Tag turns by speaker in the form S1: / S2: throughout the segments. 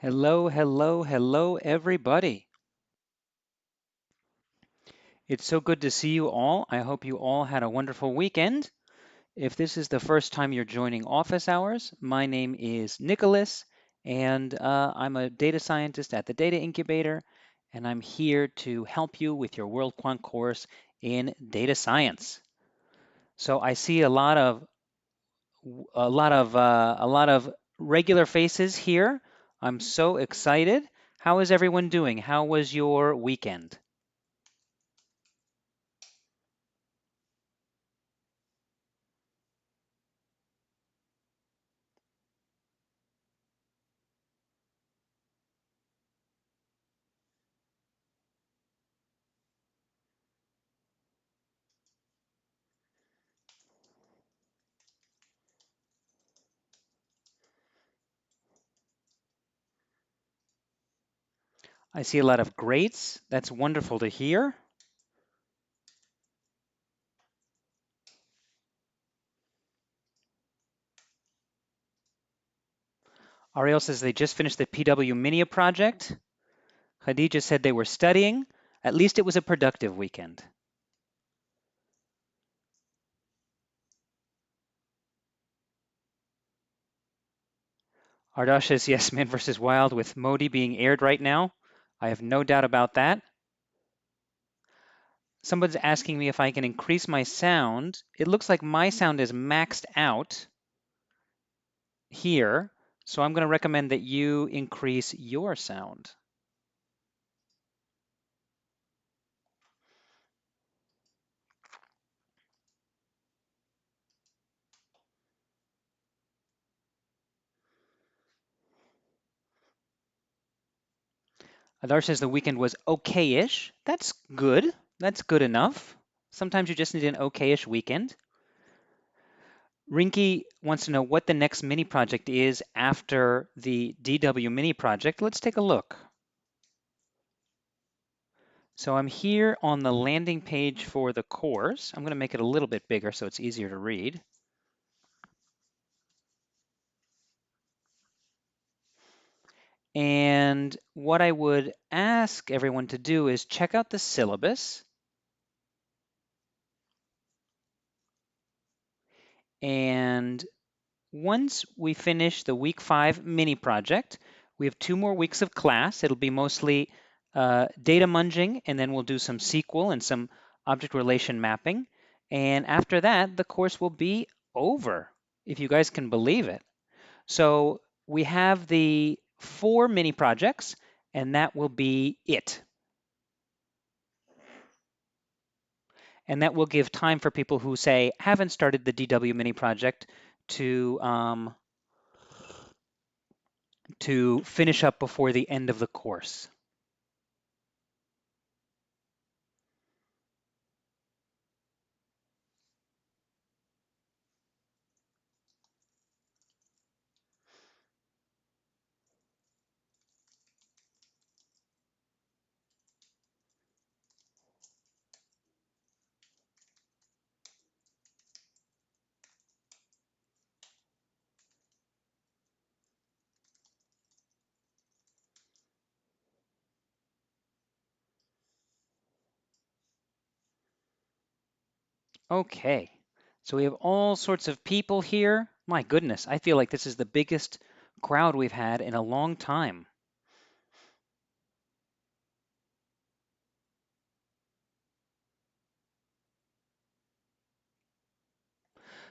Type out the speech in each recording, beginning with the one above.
S1: Hello, hello, hello, everybody. It's so good to see you all. I hope you all had a wonderful weekend. If this is the first time you're joining office hours, my name is Nicholas, and I'm a data scientist at the Data Incubator, and I'm here to help you with your World Quant course in data science. So I see a lot of regular faces here. I'm so excited. How is everyone doing? How was your weekend? I see a lot of greats. That's wonderful to hear. Ariel says they just finished the PW Minia project. Khadija said they were studying. At least it was a productive weekend. Ardash says, yes, Man vs. Wild with Modi being aired right now. I have no doubt about that. Someone's asking me if I can increase my sound. It looks like my sound is maxed out here, so I'm going to recommend that you increase your sound. Adar says the weekend was okay-ish. That's good. That's good enough. Sometimes you just need an okay-ish weekend. Rinky wants to know what the next mini project is after the DW mini project. Let's take a look. So I'm here on the landing page for the course. I'm going to make it a little bit bigger so it's easier to read. And what I would ask everyone to do is check out the syllabus. And once we finish the week 5 mini project, we have 2 more weeks of class. It'll be mostly data munging, and then we'll do some SQL and some object relation mapping. And after that, the course will be over, if you guys can believe it. So we have the 4 mini projects, and that will be it. And that will give time for people who say haven't started the DW mini project to finish up before the end of the course. Okay, so we have all sorts of people here. My goodness, I feel like this is the biggest crowd we've had in a long time.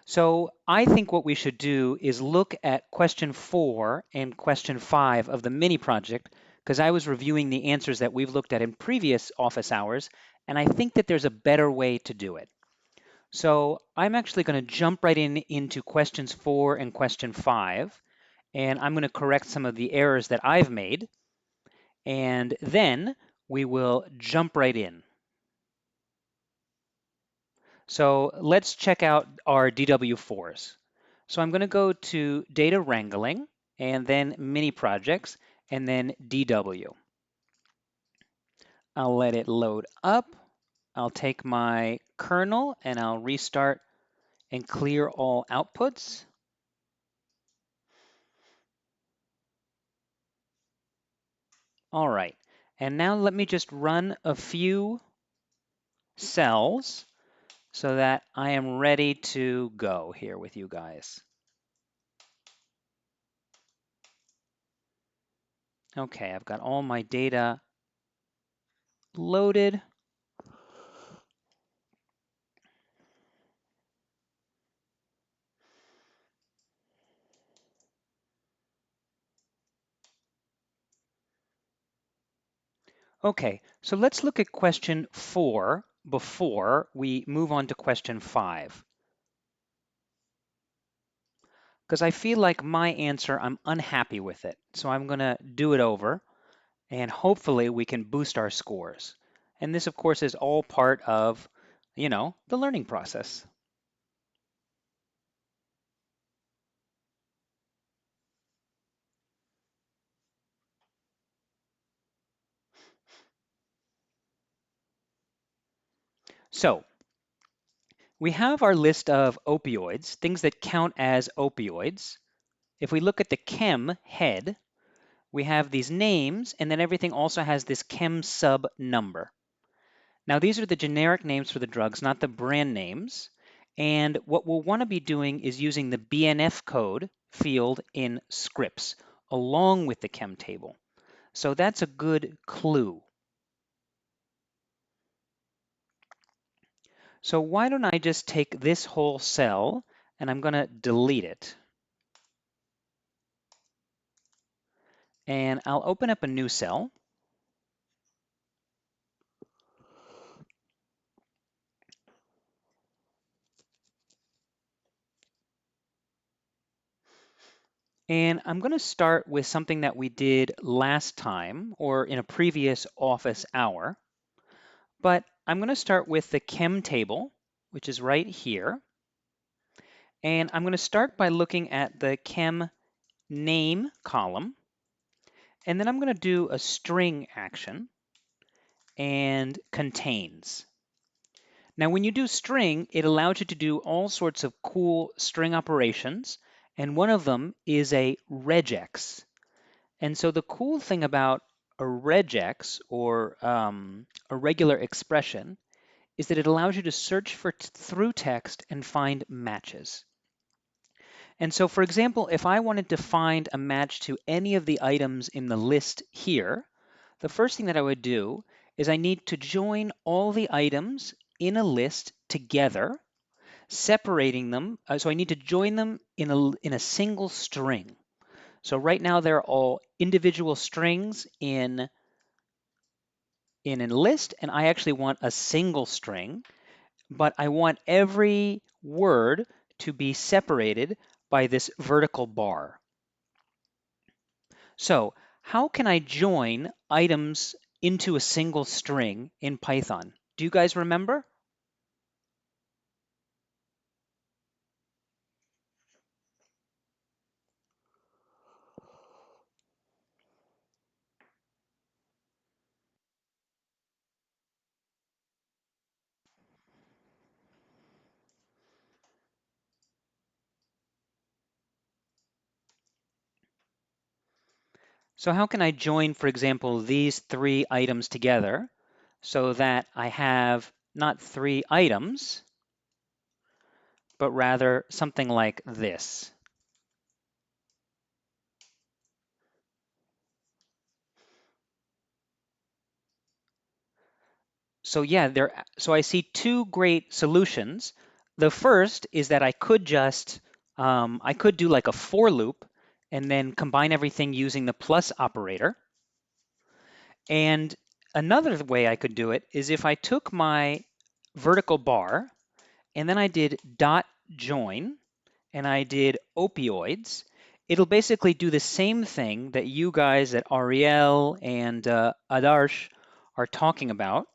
S1: So I think what we should do is look at question 4 and question 5 of the mini project, because I was reviewing the answers that we've looked at in previous office hours, and I think that there's a better way to do it. So I'm actually going to jump right into questions 4 and question 5, and I'm going to correct some of the errors that I've made, and then we will jump right in. So let's check out our DW4s. So I'm going to go to data wrangling and then mini projects and then DW. I'll let it load up. I'll take my kernel and I'll restart and clear all outputs. All right. And now let me just run a few cells so that I am ready to go here with you guys. Okay, I've got all my data loaded. Okay, so let's look at question 4 before we move on to question 5. Because I feel like my answer, I'm unhappy with it. So I'm going to do it over, and hopefully we can boost our scores. And this, of course, is all part of, the learning process. So we have our list of opioids, things that count as opioids. If we look at the chem head, we have these names, and then everything also has this chem sub number. Now, these are the generic names for the drugs, not the brand names. And what we'll want to be doing is using the BNF code field in scripts along with the chem table. So that's a good clue. So why don't I just take this whole cell and I'm going to delete it. And I'll open up a new cell. And I'm going to start with something that we did last time or in a previous office hour. But I'm going to start with the chem table, which is right here. And I'm going to start by looking at the chem name column. And then I'm going to do a string action and contains. Now, when you do string, it allows you to do all sorts of cool string operations. And one of them is a regex. And so the cool thing about a regex or a regular expression is that it allows you to search for through text and find matches. And so, for example, if I wanted to find a match to any of the items in the list here, the first thing that I would do is I need to join all the items in a list together, separating them. So I need to join them in a single string. So right now they're all individual strings in a list, and I actually want a single string, but I want every word to be separated by this vertical bar. So how can I join items into a single string in Python? Do you guys remember? So how can I join, for example, these three items together so that I have not three items, but rather something like this? So yeah, so I see two great solutions. The first is that I could just, I could do like a for loop and then combine everything using the plus operator. And another way I could do it is if I took my vertical bar and then I did dot join and I did opioids, it'll basically do the same thing that you guys at Ariel and Adarsh are talking about.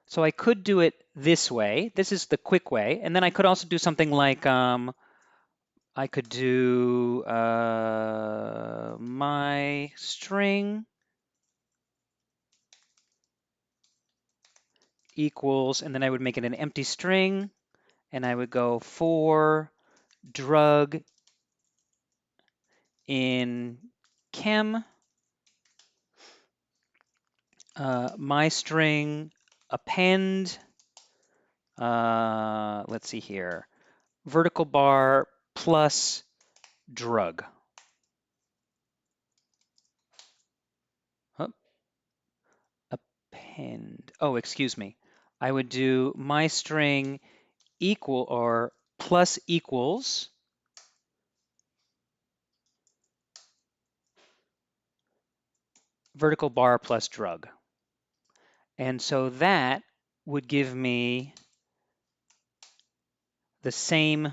S1: So I could do it this way. This is the quick way. And then I could also do something like I could do my string equals, and then I would make it an empty string, and I would go for drug in chem, my string append, let's see here, vertical bar plus drug. Oh, append. Oh, excuse me. I would do my string equal or plus equals vertical bar plus drug. And so that would give me the same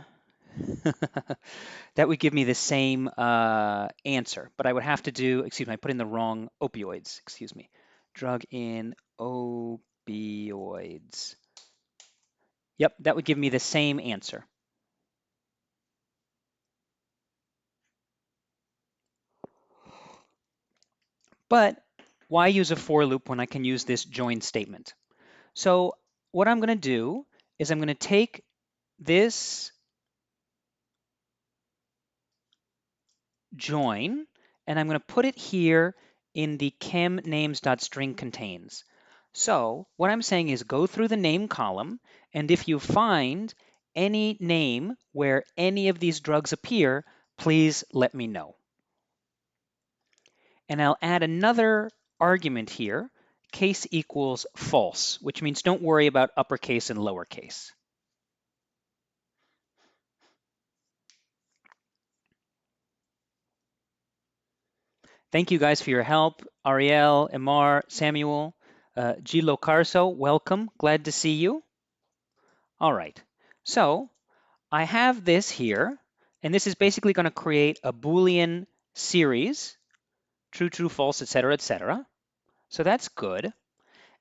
S1: that would give me the same answer, but I would have to do, excuse me, I put in the wrong opioids, excuse me. Drug in opioids. Yep, that would give me the same answer. But why use a for loop when I can use this join statement? So what I'm going to do is I'm going to take this join and I'm going to put it here in the chem names.string contains. So what I'm saying is go through the name column, and if you find any name where any of these drugs appear, please let me know. And I'll add another argument here, case equals false, which means don't worry about uppercase and lowercase. Thank you guys for your help. Ariel, Emar, Samuel, Gilo Carso, welcome. Glad to see you. All right. So I have this here, and this is basically going to create a Boolean series, true, true, false, etc., etc. So that's good.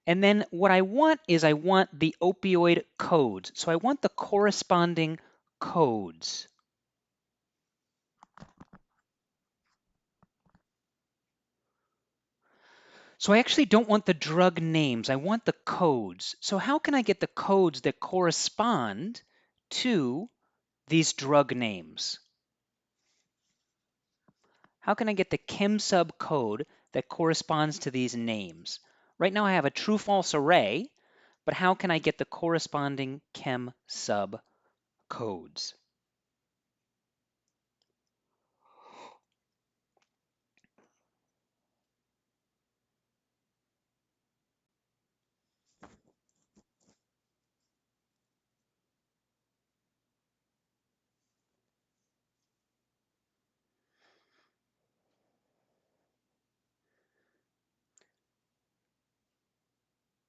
S1: And then what I want is I want the opioid codes. So I want the corresponding codes. So I actually don't want the drug names. I want the codes. So how can I get the codes that correspond to these drug names? How can I get the ChemSub code that corresponds to these names? Right now I have a true-false array, but how can I get the corresponding ChemSub codes?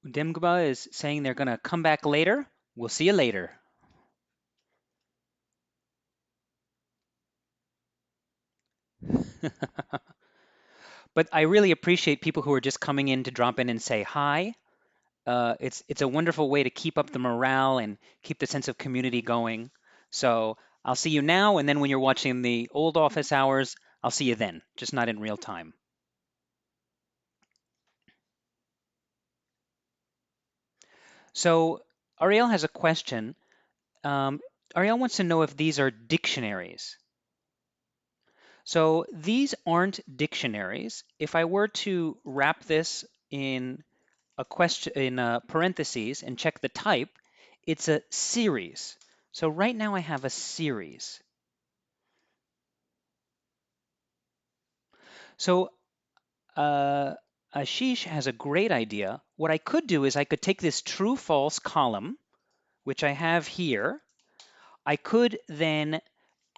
S1: Demgba is saying they're going to come back later. We'll see you later. But I really appreciate people who are just coming in to drop in and say hi. It's a wonderful way to keep up the morale and keep the sense of community going. So I'll see you now, and then when you're watching the old office hours, I'll see you then, just not in real time. So Ariel has a question. Ariel wants to know if these are dictionaries. So these aren't dictionaries. If I were to wrap this in a question in parentheses and check the type, it's a series. So right now I have a series. So Ashish has a great idea. What I could do is I could take this true false column, which I have here. I could then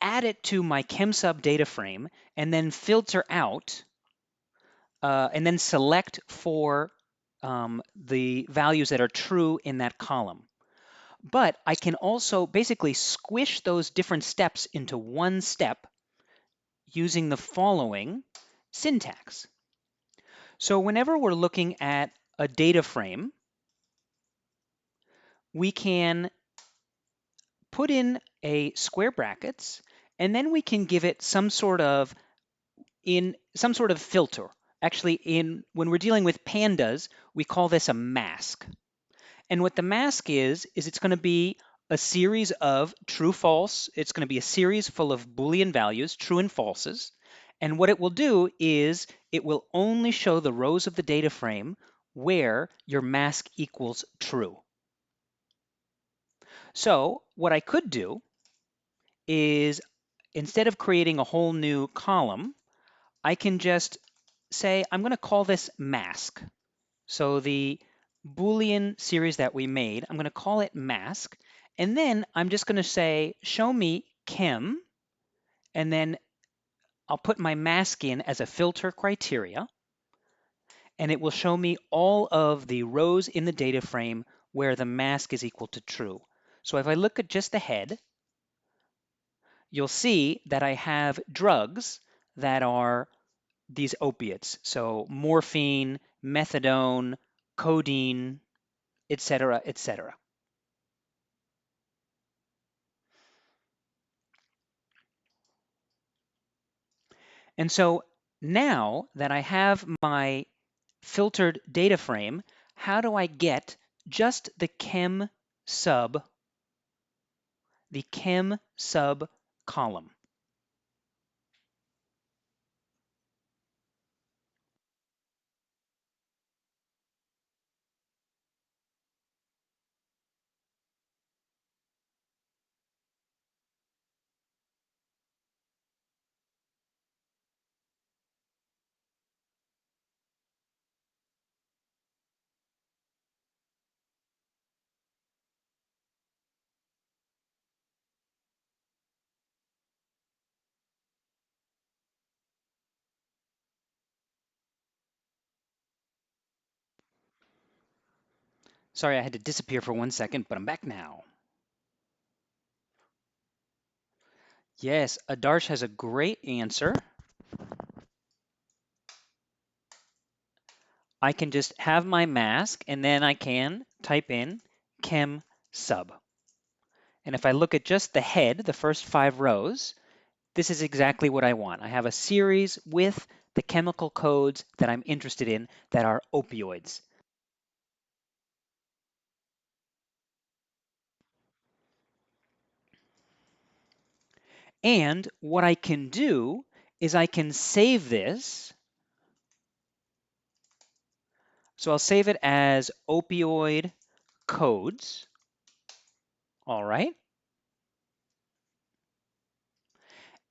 S1: add it to my ChemSub data frame and then filter out and then select for the values that are true in that column. But I can also basically squish those different steps into one step using the following syntax. So whenever we're looking at a data frame, we can put in a square brackets, and then we can give it some sort of filter. Actually, when we're dealing with pandas, we call this a mask. And what the mask is it's going to be a series of true, false. It's going to be a series full of Boolean values, true and falses. And what it will do is it will only show the rows of the data frame where your mask equals true. So what I could do is instead of creating a whole new column, I can just say, I'm going to call this mask. So the Boolean series that we made, I'm going to call it mask. And then I'm just going to say, show me chem. And then I'll put my mask in as a filter criteria. And it will show me all of the rows in the data frame where the mask is equal to true. So if I look at just the head, you'll see that I have drugs that are these opiates. So morphine, methadone, codeine, etc., etc. And so now that I have my filtered data frame, how do I get just the chem sub column? Sorry, I had to disappear for 1 second, but I'm back now. Yes, Adarsh has a great answer. I can just have my mask and then I can type in chem sub. And if I look at just the head, the first 5 rows, this is exactly what I want. I have a series with the chemical codes that I'm interested in that are opioids. And what I can do is I can save this. So I'll save it as opioid codes. All right.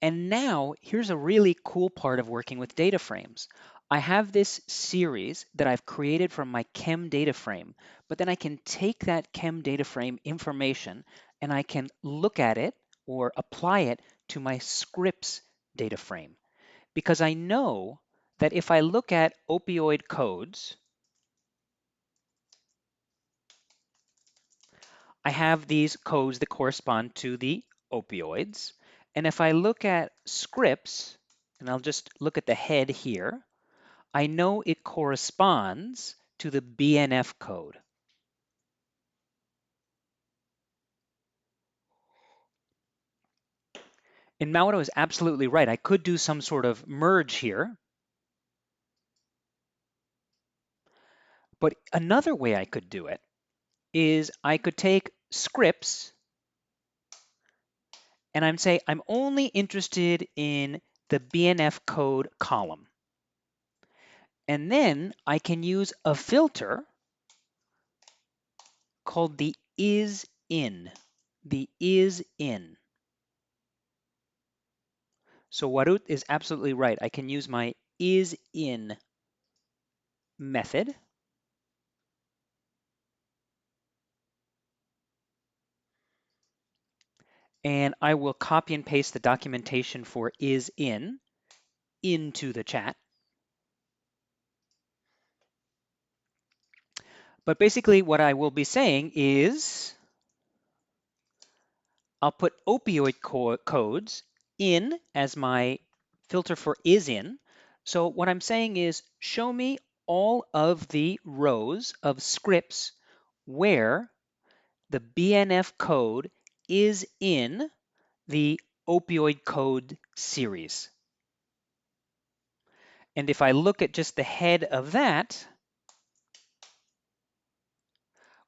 S1: And now here's a really cool part of working with data frames. I have this series that I've created from my chem data frame, but then I can take that chem data frame information and I can look at it or apply it to my scripts data frame. Because I know that if I look at opioid codes, I have these codes that correspond to the opioids. And if I look at scripts, and I'll just look at the head here, I know it corresponds to the BNF code. And Mauro is absolutely right. I could do some sort of merge here. But another way I could do it is I could take scripts and I'm say I'm only interested in the BNF code column. And then I can use a filter called the is in. The is in. So Warut is absolutely right. I can use my is in method. And I will copy and paste the documentation for is in into the chat. But basically what I will be saying is I'll put opioid codes in as my filter for is in. So what I'm saying is show me all of the rows of scripts where the BNF code is in the opioid code series. And if I look at just the head of that,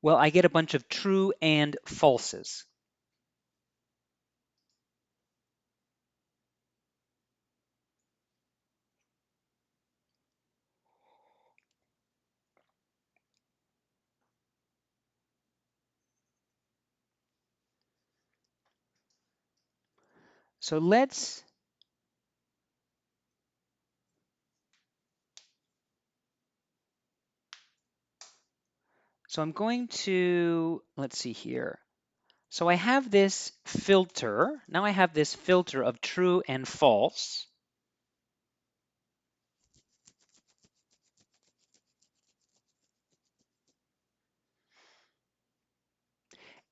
S1: well, I get a bunch of true and falses. So I'm going to, let's see here. So I have this filter. Now I have this filter of true and false.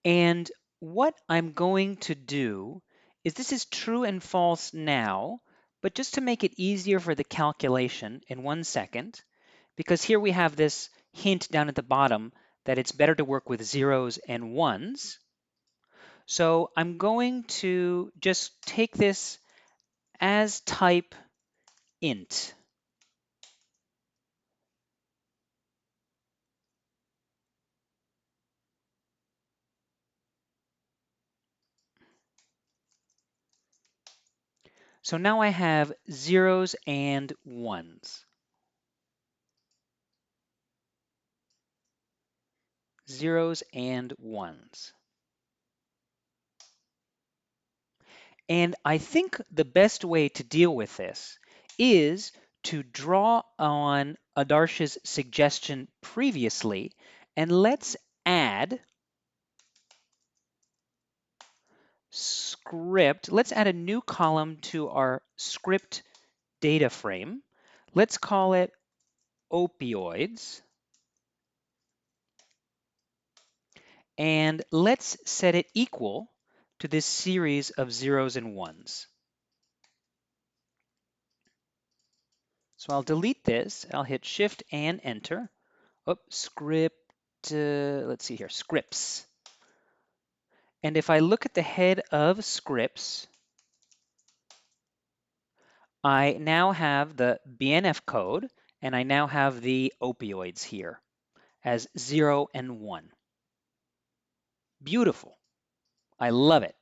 S1: And what I'm going to do is this is true and false now, but just to make it easier for the calculation in 1 second, because here we have this hint down at the bottom that it's better to work with zeros and ones. So I'm going to just take this as type int. So now I have zeros and ones. Zeros and ones. And I think the best way to deal with this is to draw on Adarsh's suggestion previously, and let's add script. Let's add a new column to our script data frame. Let's call it opioids. And let's set it equal to this series of zeros and ones. So I'll delete this. I'll hit Shift and Enter. Oh, script, let's see here, scripts. And if I look at the head of scripts, I now have the BNF code, and I now have the opioids here as 0 and 1. Beautiful. I love it.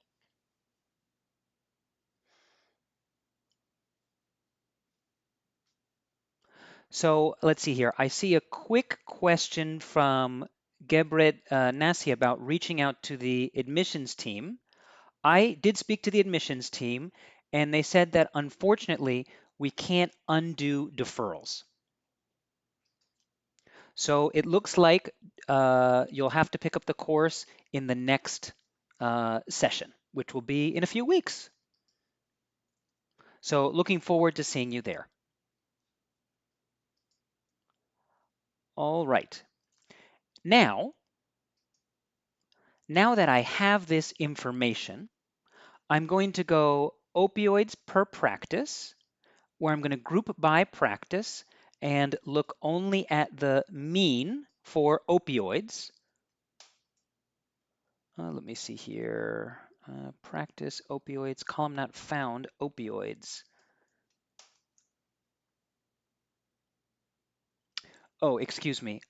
S1: So let's see here. I see a quick question from Gebret Nasi about reaching out to the admissions team. I did speak to the admissions team, and they said that unfortunately we can't undo deferrals. So it looks like you'll have to pick up the course in the next session, which will be in a few weeks. So looking forward to seeing you there. All right. Now that I have this information, I'm going to go opioids per practice, where I'm going to group by practice and look only at the mean for opioids. Let me see here. Practice opioids, column not found, opioids. Oh, excuse me.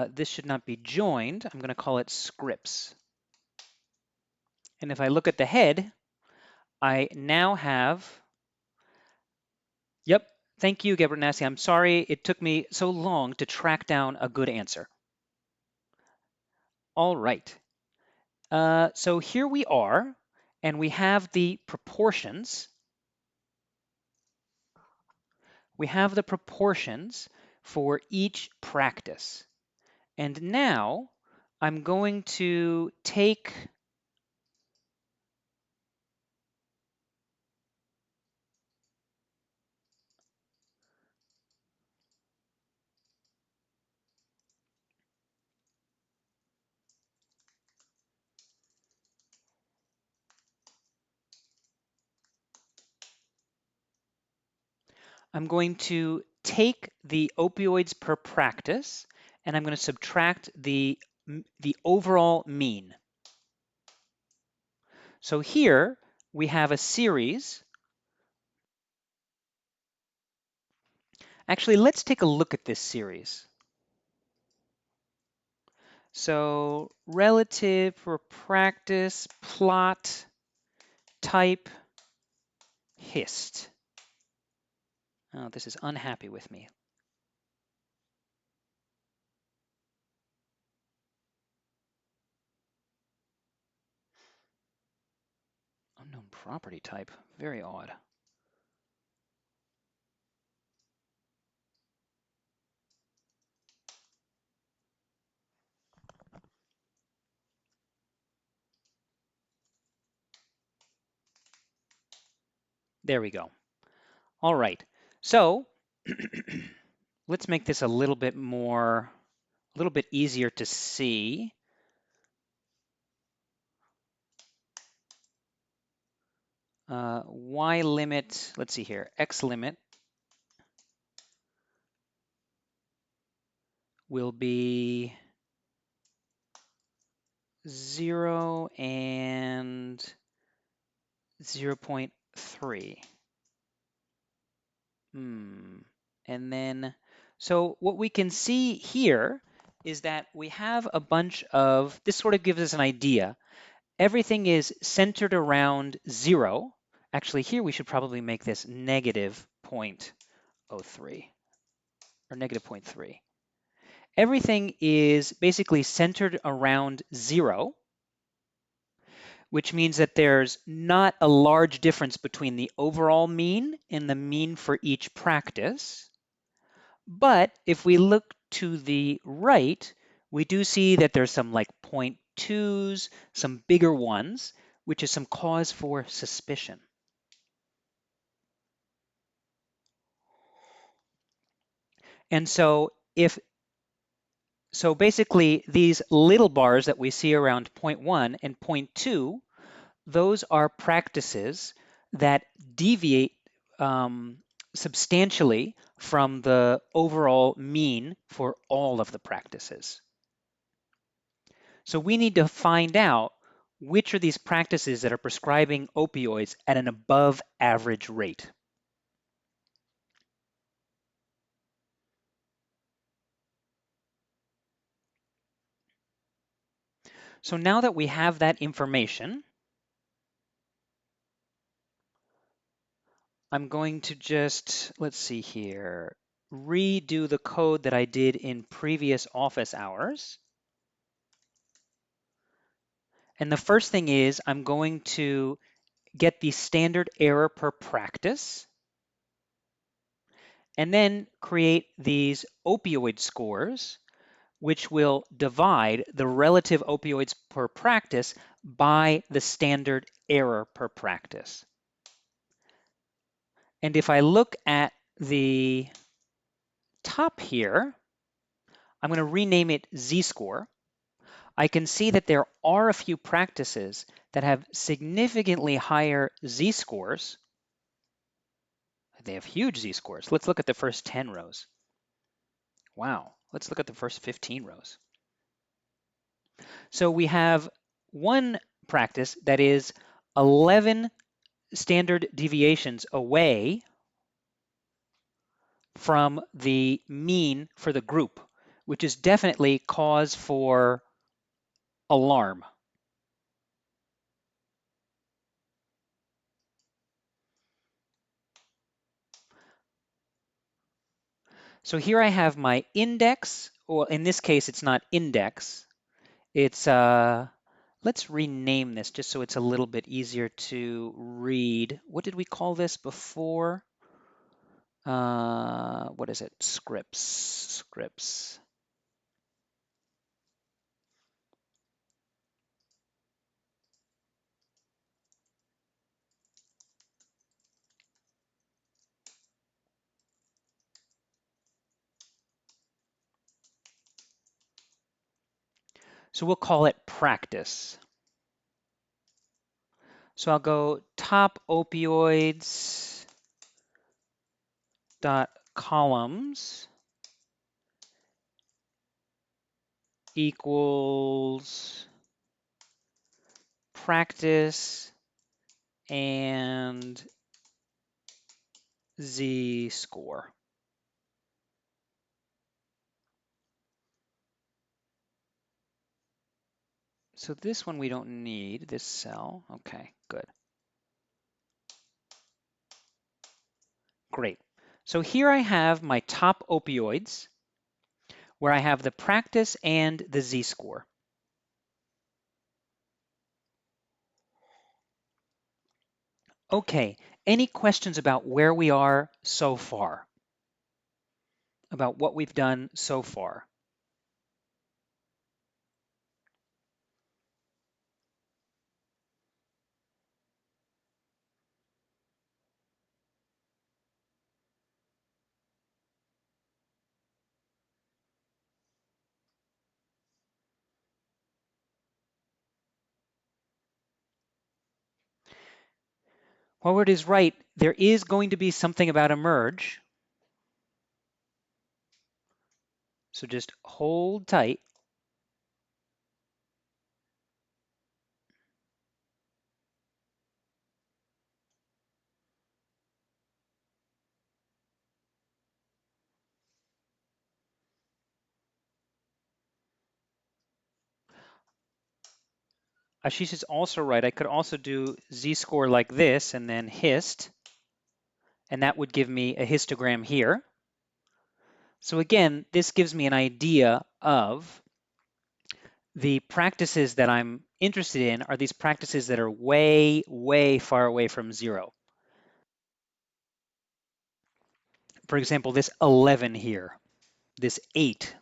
S1: This should not be joined. I'm going to call it scripts. And if I look at the head, I now have, yep, thank you, Gebranasi. I'm sorry it took me so long to track down a good answer. All right. So here we are, and we have the proportions. We have the proportions for each practice. And now I'm going to take the opioids per practice, and I'm going to subtract the overall mean. So here we have a series. Actually, let's take a look at this series. So relative per practice, plot, type, hist. Oh, this is unhappy with me. Oh Unknown property type, very odd. There we go. All right, so let's make this a little bit easier to see. Y limit, let's see here, X limit will be 0 and 0.3. And then, so what we can see here is that we have a bunch of, this sort of gives us an idea. Everything is centered around 0. Actually, here we should probably make this negative 0.03 or negative 0.3. Everything is basically centered around 0, which means that there's not a large difference between the overall mean and the mean for each practice. But if we look to the right, we do see that there's some like 0.2s, some bigger ones, which is some cause for suspicion. And so basically these little bars that we see around 0.1 and 0.2, those are practices that deviate substantially from the overall mean for all of the practices. So we need to find out which are these practices that are prescribing opioids at an above average rate. So now that we have that information, I'm going to just, let's see here, redo the code that I did in previous office hours. And the first thing is I'm going to get the standard error per practice, and then create these opioid scores, which will divide the relative opioids per practice by the standard error per practice. And if I look at the top here, I'm going to rename it Z-score. I can see that there are a few practices that have significantly higher Z-scores. They have huge Z-scores. Let's look at the first 10 rows. Wow, let's look at the first 15 rows. So we have one practice that is 11 standard deviations away from the mean for the group, which is definitely cause for alarm. So here I have my index, or in this case, it's not index. It's, let's rename this just so it's a little bit easier to read. What did we call this before? What is it? Scripts. So we'll call it practice. So I'll go top opioids dot columns equals practice and Z-score. So this one we don't need, this cell. Okay, good. Great. So here I have my top opioids where I have the practice and the Z-score. Okay, any questions about where we are so far? About what we've done so far? Howard is right. There is going to be something about a merge. So just hold tight. Ashish is also right. I could also do z-score like this and then hist, and that would give me a histogram here. So again, this gives me an idea of the practices that I'm interested in are these practices that are way, way far away from zero. For example, this 11 here, this 8,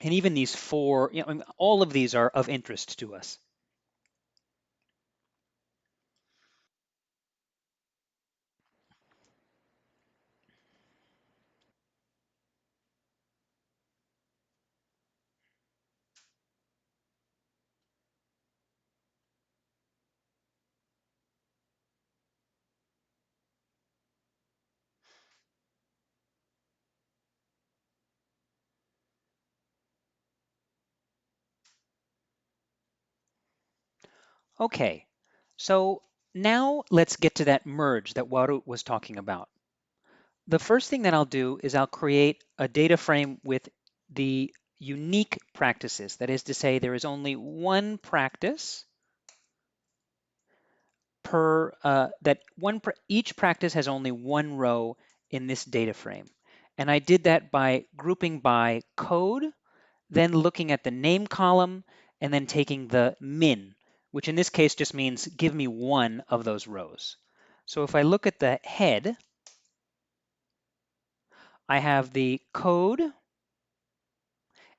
S1: and even these 4, I mean, all of these are of interest to us. Okay, so now let's get to that merge that Waru was talking about. The first thing that I'll do is I'll create a data frame with the unique practices. That is to say, there is only one practice per each practice has only one row in this data frame. And I did that by grouping by code, then looking at the name column, and then taking the min, which in this case just means give me one of those rows. So if I look at the head, I have the code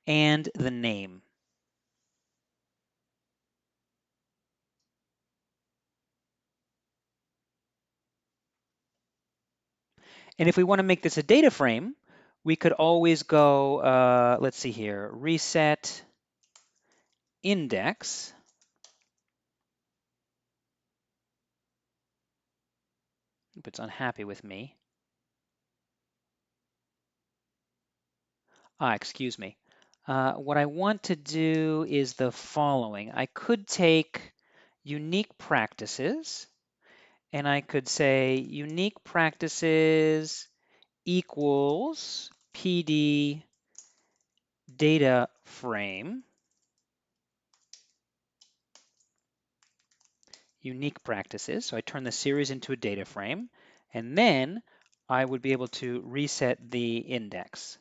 S1: and the name. And if we want to make this a data frame, we could always go, let's see here, reset index. If it's unhappy with me. Excuse me. What I want to do is the following. I could take unique practices, and I could say unique practices equals PD data frame, unique practices. So I turn the series into a data frame, and then I would be able to reset the index.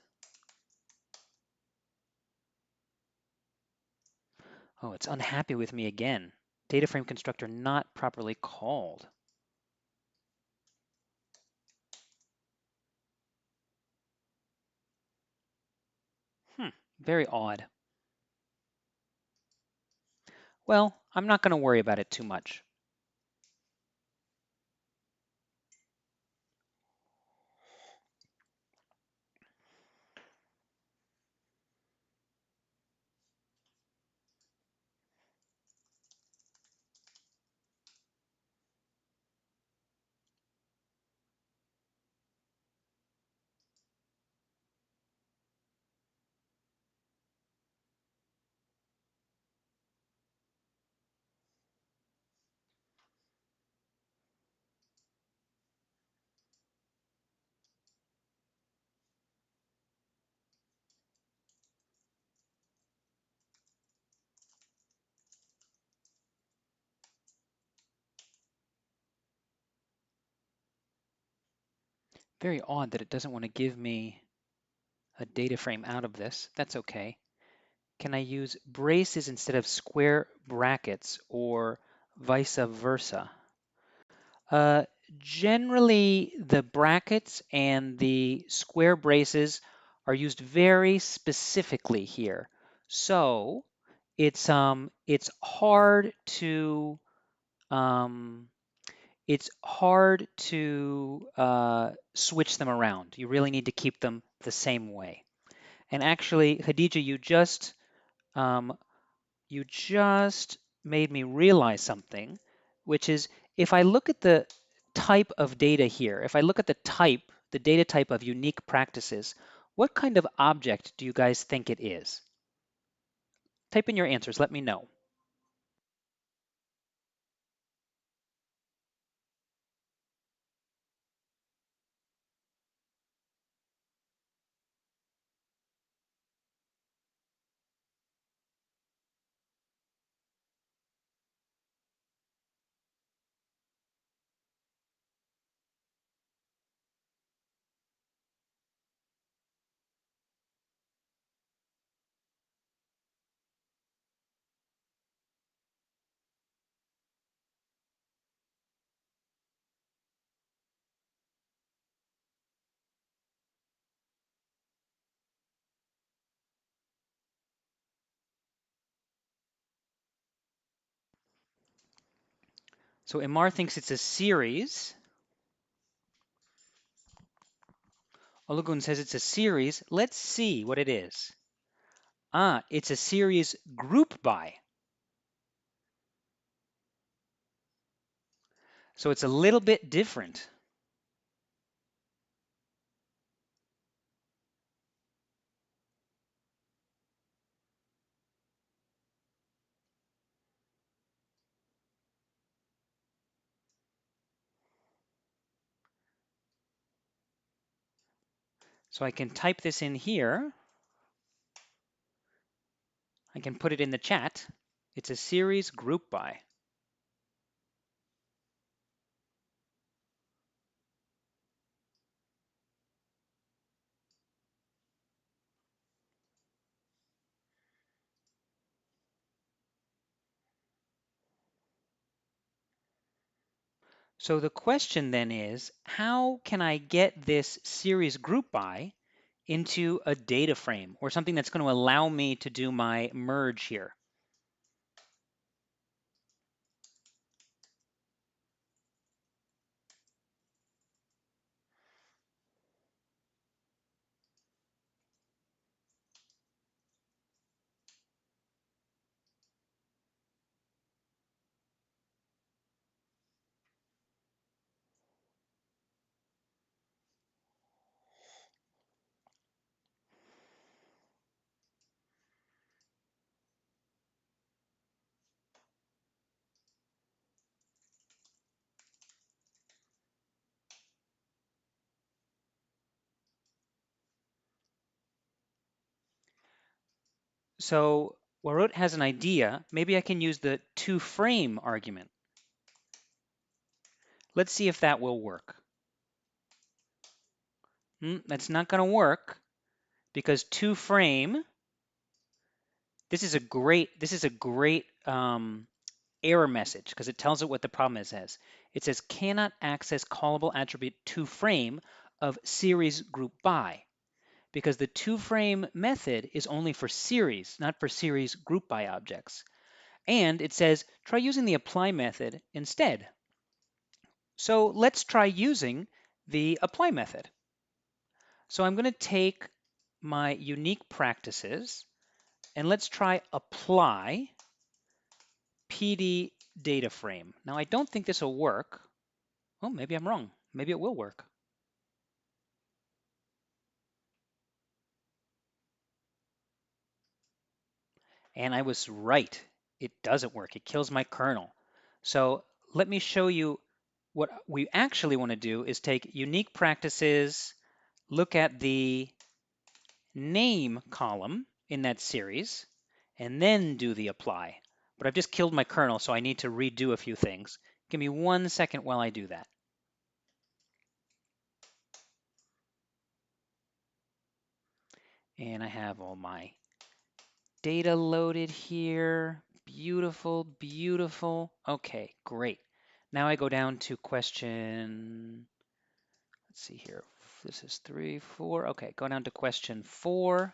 S1: Oh, it's unhappy with me again. Data frame constructor not properly called. Very odd. Well, I'm not going to worry about it too much. Very odd that it doesn't want to give me a data frame out of this. That's okay. Can I use braces instead of square brackets or vice versa? Uh, Generally, the brackets and the square braces are used very specifically here. So it's hard to um, switch them around. You really need to keep them the same way. And actually, Khadija, um, you just made me realize something, which is if I look at the type of data here, if I look at the data type of unique practices, what kind of object do you guys think it is? Type in your answers, let me know. So Imar thinks it's a series. Olugun says it's a series. Let's see what it is. Ah, it's a series group by. So it's a little bit different. So I can type this in here. I can put it in the chat. It's a series group by. So the question then is, how can I get this series group by into a data frame or something that's going to allow me to do my merge here? So Warot has an idea. Maybe I can use the toFrame argument. Let's see if that will work. That's not going to work because toFrame, this is a great error message because it tells it what the problem is as. It says cannot access callable attribute toFrame of series group by because the toFrame method is only for series, not for series group by objects. And it says try using the apply method instead. So let's try using the apply method. So I'm going to take my unique practices and let's try apply PD data frame. Now I don't think this will work. Oh, maybe I'm wrong. Maybe it will work. And I was right. It doesn't work. It kills my kernel. So let me show you what we actually want to do is take unique practices, look at the name column in that series, and then do the apply. But I've just killed my kernel, so I need to redo a few things. Give me 1 second while I do that. And I have all my data loaded here. Beautiful, beautiful. Okay, great. Now I go down to question, let's see here. This is 3, 4. Okay, go down to question 4.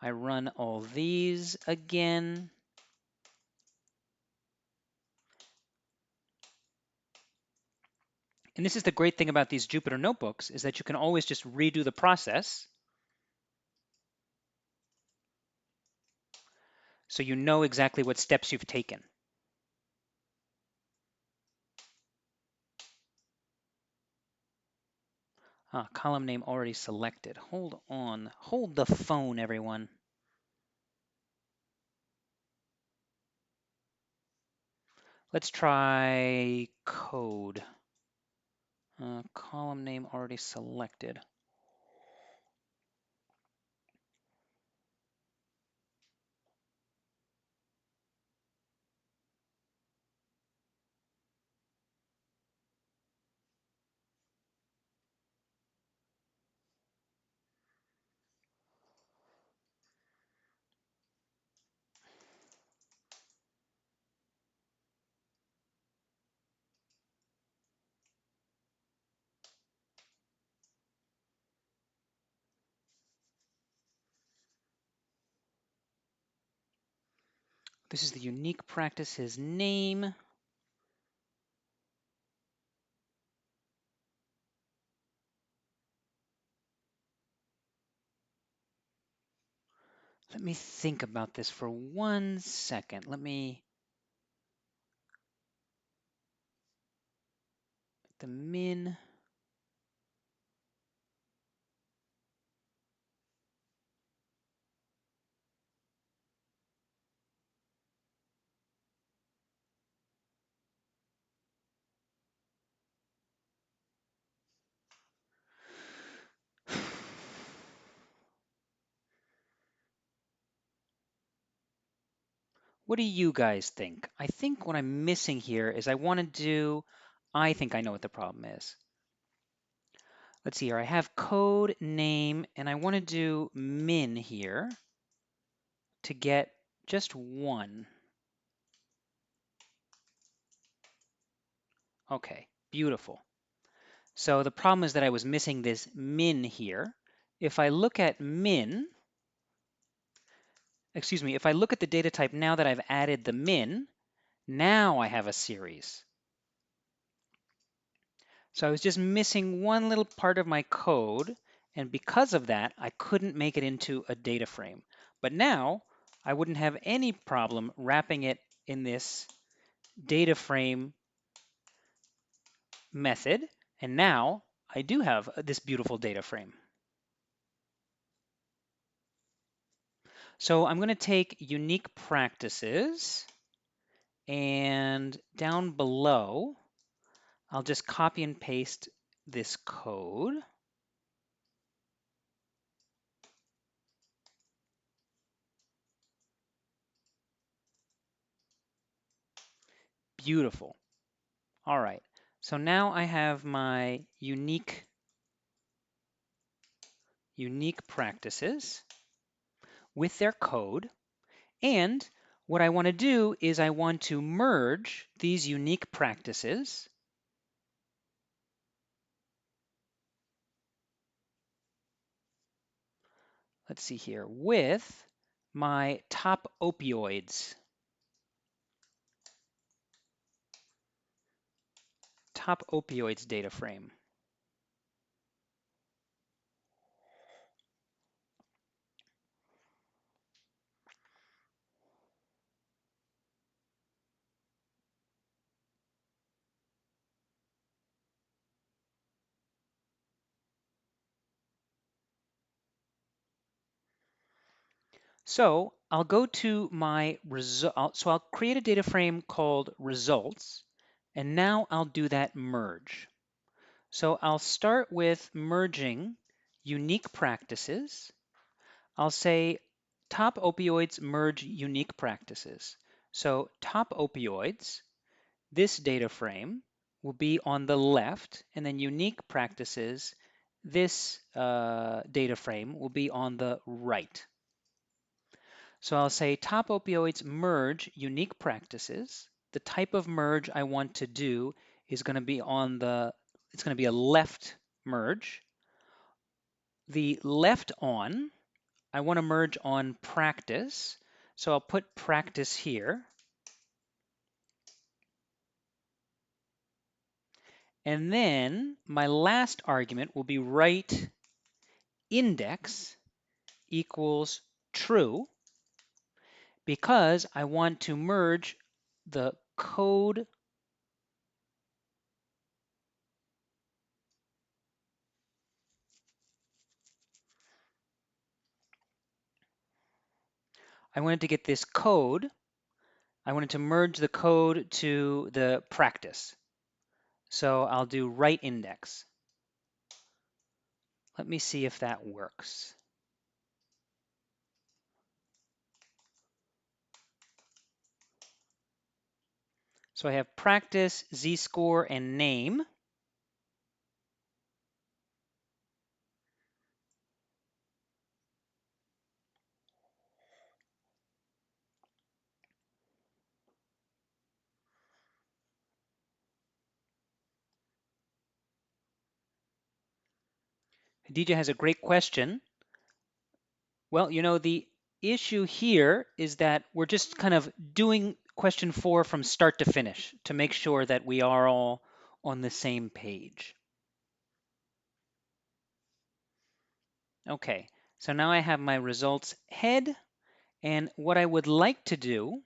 S1: I run all these again. And this is the great thing about these Jupyter notebooks is that you can always just redo the process so you know exactly what steps you've taken. Column name already selected. Hold on. Hold the phone, everyone. Let's try code. Column name already selected. This is the unique practice's name. Let me think about this for 1 second. The min. What do you guys think? I think what I'm missing here is I think I know what the problem is. Let's see here. I have code name and I want to do min here to get just 1. Okay, beautiful. So the problem is that I was missing this min here. If I look at if I look at the data type now that I've added the min, now I have a series. So I was just missing one little part of my code, and because of that, I couldn't make it into a data frame. But now I wouldn't have any problem wrapping it in this data frame method, and now I do have this beautiful data frame. So I'm going to take unique practices, and down below, I'll just copy and paste this code. Beautiful. All right. So now I have my unique practices with their code. And what I want to do is I want to merge these unique practices let's see here, with my top opioids. Top opioids data frame. So I'll go to my result. So I'll create a data frame called results, and now I'll do that merge. So I'll start with merging unique practices. I'll say top opioids merge unique practices. So top opioids, this data frame will be on the left, and then unique practices, this data frame will be on the right. So I'll say top opioids merge unique practices. The type of merge I want to do is going to be it's going to be a left merge. The left on, I want to merge on practice. So I'll put practice here. And then my last argument will be right index equals true, because I want to merge the code I wanted to get this code. I wanted to merge the code to the practice. So I'll do right index. Let me see if that works. So I have practice, z-score, and name. DJ has a great question. Well, you know, the issue here is that we're just kind of doing question 4 from start to finish to make sure that we are all on the same page. Okay, so now I have my results head, and what I would like to do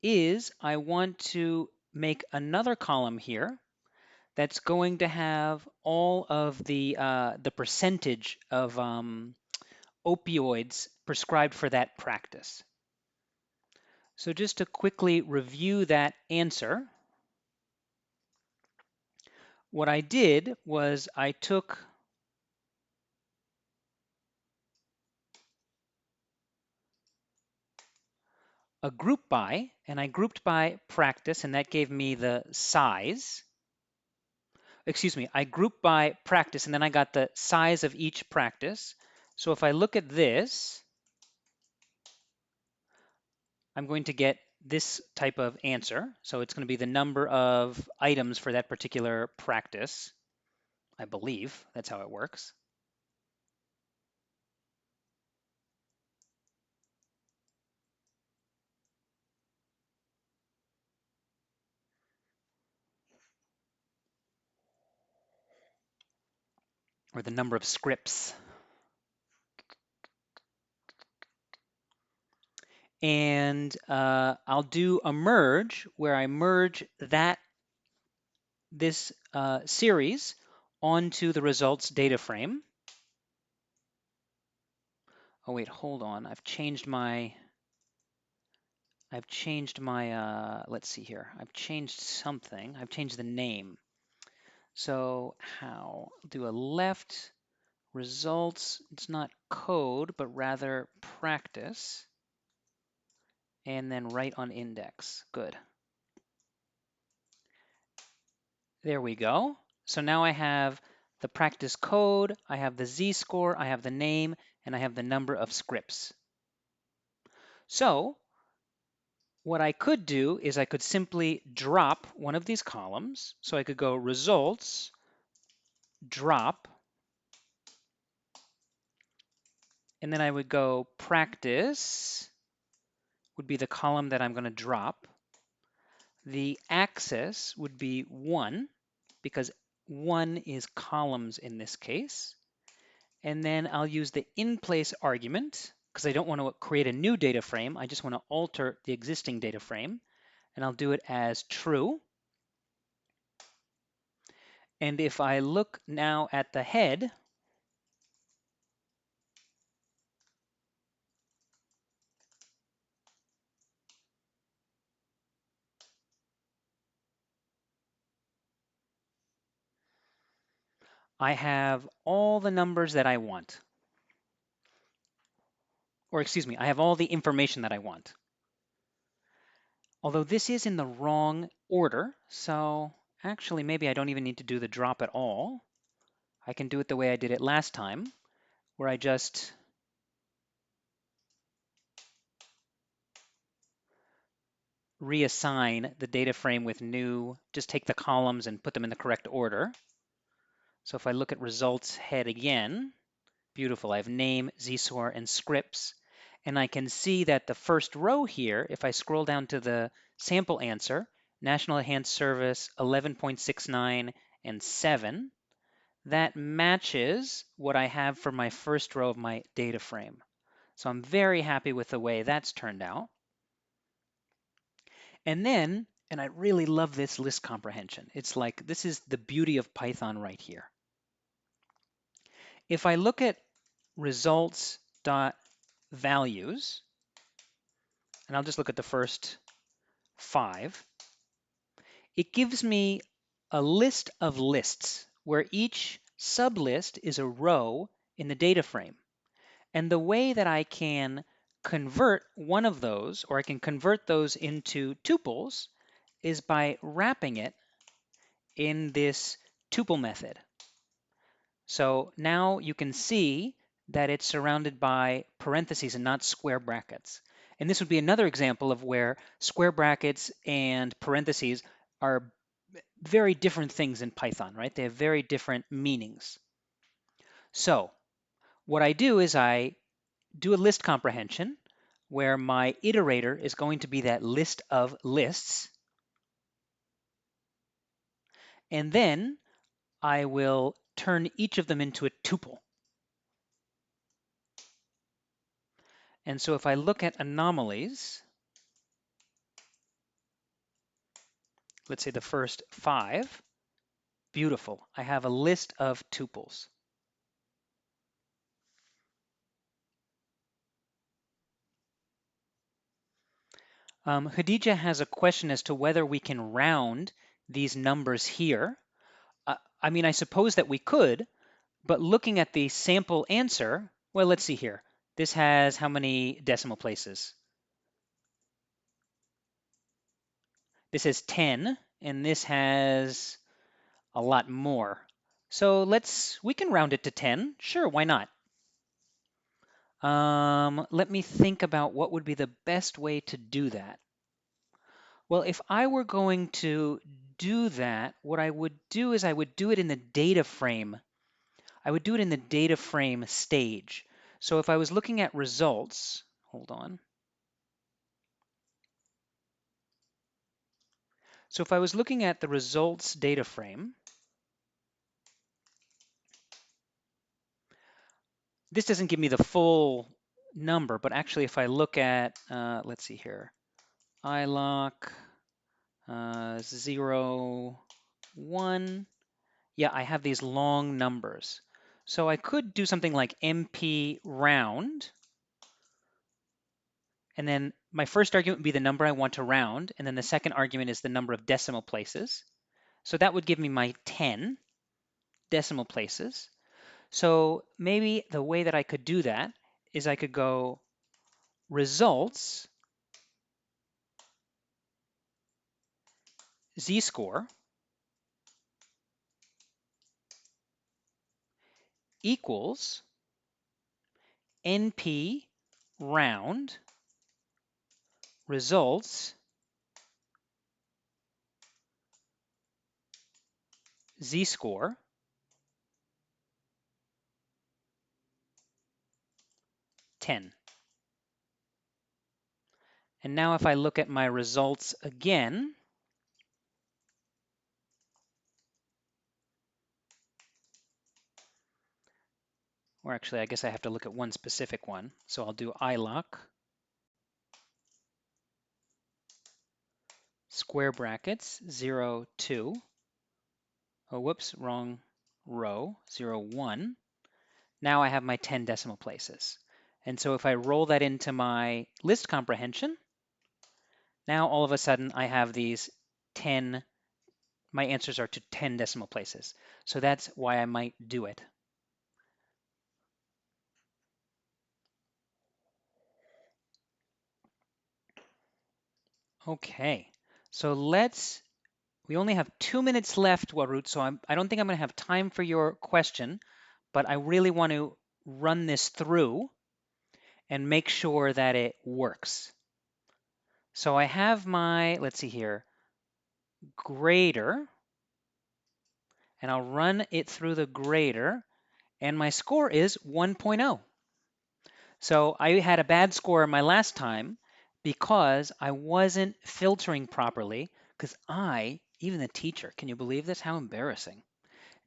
S1: is I want to make another column here that's going to have all of the percentage of opioids prescribed for that practice. So just to quickly review that answer, what I did was I took a group by, and I grouped by practice, and that gave me the size. Excuse me, I grouped by practice, and then I got the size of each practice. So if I look at this, I'm going to get this type of answer. So it's going to be the number of items for that particular practice. I believe that's how it works. Or the number of scripts. And I'll do a merge where I merge this series onto the results data frame. Oh wait, hold on. I've changed my, let's see here. I've changed something. I've changed the name. So how? I'll do a left results. It's not code, but rather practice. And then right on index. Good. There we go. So now I have the practice code, I have the z-score, I have the name, and I have the number of scripts. So what I could do is I could simply drop one of these columns. So I could go results, drop, and then I would go practice, would be the column that I'm going to drop. The axis would be 1, because 1 is columns in this case. And then I'll use the in-place argument, because I don't want to create a new data frame. I just want to alter the existing data frame. And I'll do it as true. And if I look now at the head, I have all the numbers that I want. Or excuse me, I have all the information that I want. Although this is in the wrong order, so actually maybe I don't even need to do the drop at all. I can do it the way I did it last time, where I just reassign the data frame with new, just take the columns and put them in the correct order. So if I look at results head again, beautiful, I have name, ZSOR, and scripts. And I can see that the first row here, if I scroll down to the sample answer, National Enhanced Service 11.69 and 7, that matches what I have for my first row of my data frame. So I'm very happy with the way that's turned out. And then, and I really love this list comprehension. It's like, this is the beauty of Python right here. If I look at results.values, and I'll just look at the first 5, it gives me a list of lists where each sublist is a row in the data frame. And the way that I can convert one of those, or I can convert those into tuples, is by wrapping it in this tuple method. So now you can see that it's surrounded by parentheses and not square brackets. And this would be another example of where square brackets and parentheses are very different things in Python, right? They have very different meanings. So what I do is I do a list comprehension where my iterator is going to be that list of lists. And then I will turn each of them into a tuple. And so if I look at anomalies, let's say the first 5, beautiful. I have a list of tuples. Khadija has a question as to whether we can round these numbers here. I mean, I suppose that we could, but looking at the sample answer, well, let's see here. This has how many decimal places? This has 10, and this has a lot more. So we can round it to 10. Sure, why not? Let me think about what would be the best way to do that. Well, if I were going to do that, what I would do is I would do it in the data frame. I would do it in the data frame stage. So if I was looking at results, hold on. So if I was looking at the results data frame, this doesn't give me the full number, but actually if I look at, let's see here, iloc 0, 1, yeah, I have these long numbers. So I could do something like MP round, and then my first argument would be the number I want to round, and then the second argument is the number of decimal places. So that would give me my 10 decimal places. So maybe the way that I could do that is I could go results z-score equals np round results z-score 10. And now if I look at my results again, or actually I guess I have to look at one specific one. So I'll do iloc square brackets 0, 2. Oh, whoops, wrong row, 0, 1. Now I have my 10 decimal places. And so if I roll that into my list comprehension, now all of a sudden I have these 10, my answers are to 10 decimal places. So that's why I might do it. Okay, so we only have 2 minutes left, Warut, so I don't think I'm gonna have time for your question, but I really want to run this through and make sure that it works. So I have my, let's see here, grader, and I'll run it through the grader, and my score is 1.0. So I had a bad score my last time because I wasn't filtering properly, because even the teacher, can you believe this? How embarrassing.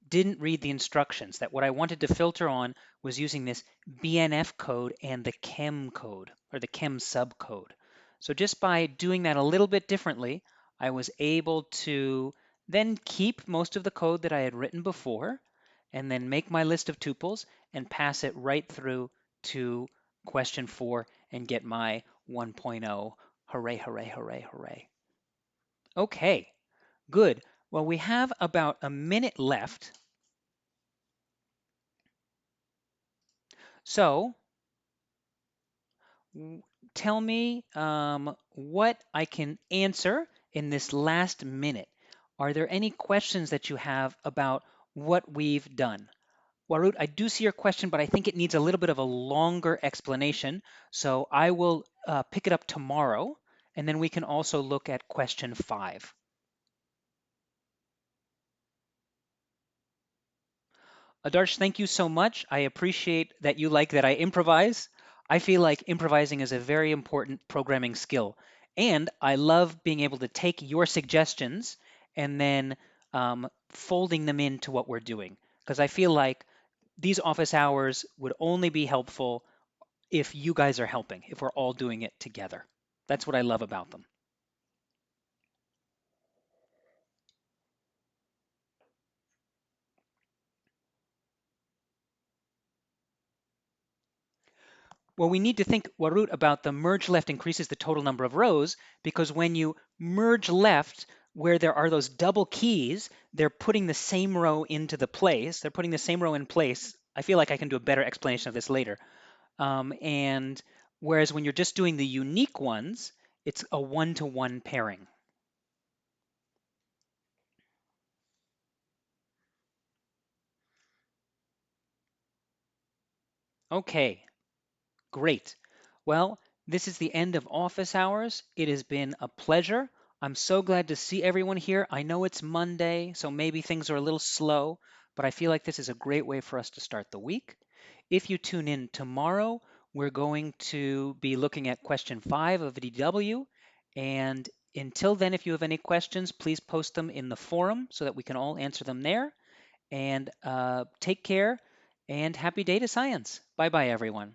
S1: Didn't read the instructions that what I wanted to filter on was using this BNF code and the chem code or the chem subcode. So just by doing that a little bit differently, I was able to then keep most of the code that I had written before and then make my list of tuples and pass it right through to question 4 and get my 1.0. Hooray, hooray, hooray, hooray. Okay, good. Well, we have about a minute left. So tell me what I can answer in this last minute. Are there any questions that you have about what we've done? Warut, I do see your question, but I think it needs a little bit of a longer explanation. So I will pick it up tomorrow, and then we can also look at question 5. Adarsh, thank you so much. I appreciate that you like that I improvise. I feel like improvising is a very important programming skill. And I love being able to take your suggestions and then folding them into what we're doing. Because I feel like these office hours would only be helpful if you guys are helping, if we're all doing it together. That's what I love about them. Well, we need to think, Warut, about the merge left increases the total number of rows because when you merge left, where there are those double keys, they're putting the same row into the place. They're putting the same row in place. I feel like I can do a better explanation of this later. And whereas when you're just doing the unique ones, it's a one-to-one pairing. Okay, great. Well, this is the end of office hours. It has been a pleasure. I'm so glad to see everyone here. I know it's Monday, so maybe things are a little slow, but I feel like this is a great way for us to start the week. If you tune in tomorrow, we're going to be looking at question 5 of DW. And until then, if you have any questions, please post them in the forum so that we can all answer them there. And take care and happy data science. Bye bye, everyone.